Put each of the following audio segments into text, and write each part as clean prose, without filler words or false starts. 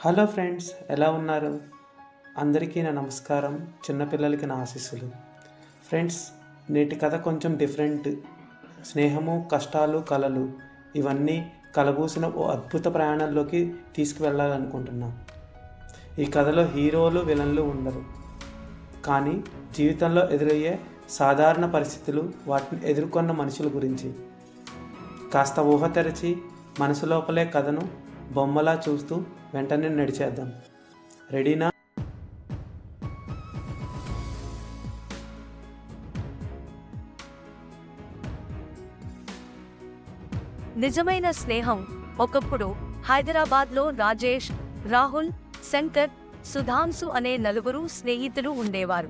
Hello friends, ఎలా ఉన్నారు? అందరికీ నా నమస్కారం, చిన్నపిల్లలకి నా ఆశీస్సులు. ఫ్రెండ్స్, నేటి కథ కొంచెం డిఫరెంట్. స్నేహము, కష్టాలు, కలలు ఇవన్నీ కలబూసిన ఓ అద్భుత ప్రయాణంలోకి తీసుకువెళ్ళాలనుకుంటున్నాం. ఈ కథలో హీరోలు, విలన్లు ఉండరు, కానీ జీవితంలో ఎదురయ్యే సాధారణ పరిస్థితులు, వాటిని ఎదుర్కొన్న మనుషుల గురించి. కాస్త ఊహ తెరచి మనసు లోపలే కథను బొమ్మలా చూస్తూ వెంటనే నడిచేద్దాం. రెడీనా? నిజమైన స్నేహం. ఒకప్పుడు హైదరాబాద్లో రాజేష్, రాహుల్, శంకర్, సుధాంశు అనే నలుగురు స్నేహితులు ఉండేవారు.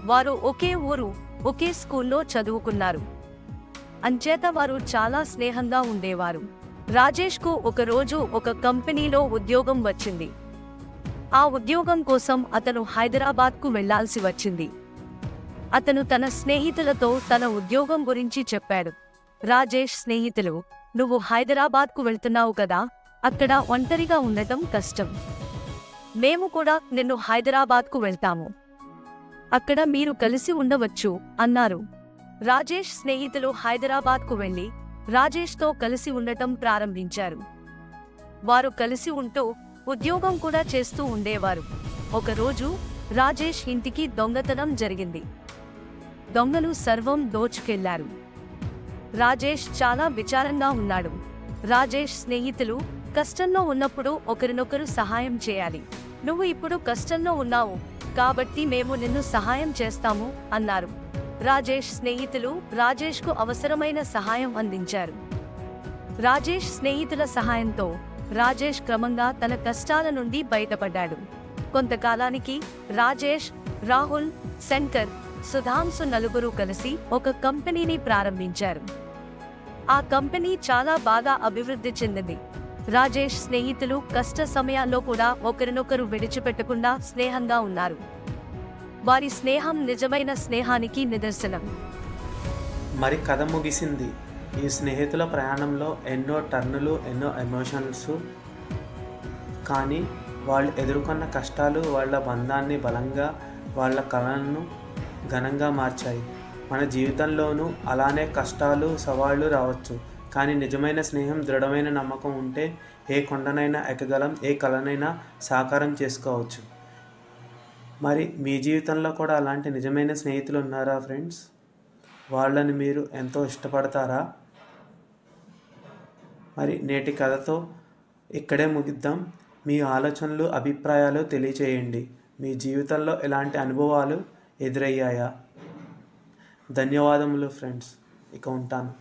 వారు ఒకే ఊరు, ఒకే స్కూల్లో చదువుకున్నారు. అంచేత వారు చాలా స్నేహంగా ఉండేవారు. రాజేష్కు ఒకరోజు ఒక కంపెనీలో ఉద్యోగం వచ్చింది. ఆ ఉద్యోగం కోసం అతను హైదరాబాద్కు వెళ్లాల్సి వచ్చింది. అతను తన స్నేహితులతో తన ఉద్యోగం గురించి చెప్పాడు. రాజేష్ స్నేహితులు, "నువ్వు హైదరాబాద్కు వెళ్తున్నావు కదా, అక్కడ ఒంటరిగా ఉండటం కష్టం. మేము కూడా నిన్ను హైదరాబాద్కు వెళ్తాము. అక్కడ మీరు కలిసి ఉండవచ్చు" అన్నారు. రాజేష్ స్నేహితులు హైదరాబాద్కు వెళ్లి రాజేష్తో కలిసి ఉండటం ప్రారంభించారు. వారు కలిసి ఉంటూ ఉద్యోగం కూడా చేస్తూ ఉండేవారు. ఒకరోజు రాజేష్ ఇంటికి దొంగతనం జరిగింది. దొంగలు సర్వం దోచుకెళ్లారు. రాజేష్ చాలా విచారంగా ఉన్నాడు. రాజేష్ స్నేహితులు, "కష్టంలో ఉన్నప్పుడు ఒకరినొకరు సహాయం చేయాలి. నువ్వు ఇప్పుడు కష్టంలో ఉన్నావు కాబట్టి మేము నిన్ను సహాయం చేస్తాము" అన్నారు. రాజేష్ స్నేహితులు రాజేష్కు అవసరమైన సహాయం అందించారు. రాజేష్ స్నేహితుల సహాయంతో రాజేష్ క్రమంగా తన కష్టాల నుండి బయటపడ్డాడు. కొంతకాలానికి రాజేష్, రాహుల్, శంకర్, సుధాంశు నలుగురు కలిసి ఒక కంపెనీని ప్రారంభించారు. ఆ కంపెనీ చాలా బాగా అభివృద్ధి చెందింది. రాజేష్ స్నేహితులు కష్ట సమయాల్లో కూడా ఒకరినొకరు విడిచిపెట్టకుండా స్నేహంగా ఉన్నారు. వారి స్నేహం నిజమైన స్నేహానికి నిదర్శనం. మరి కథ ముగిసింది. ఈ స్నేహితుల ప్రయాణంలో ఎన్నో టర్నులు, ఎన్నో ఎమోషన్స్. కానీ వాళ్ళు ఎదుర్కొన్న కష్టాలు వాళ్ళ బంధాన్ని బలంగా, వాళ్ళ కళలను ఘనంగా మార్చాయి. మన జీవితంలోనూ అలానే కష్టాలు, సవాళ్లు రావచ్చు. కానీ నిజమైన స్నేహం, దృఢమైన నమ్మకం ఉంటే ఏ కొండనైనా ఎక్కగలం, ఏ కళనైనా సాకారం చేసుకోవచ్చు. మరి మీ జీవితంలో కూడా అలాంటి నిజమైన స్నేహితులు ఉన్నారా ఫ్రెండ్స్? వాళ్ళని మీరు ఎంతో ఇష్టపడతారా? మరి నేటి కథతో ఇక్కడే ముగిద్దాం. మీ ఆలోచనలు, అభిప్రాయాలు తెలియచేయండి. మీ జీవితంలో ఎలాంటి అనుభవాలు ఎదురయ్యాయా? ధన్యవాదములు ఫ్రెండ్స్. ఇక ఉంటాను.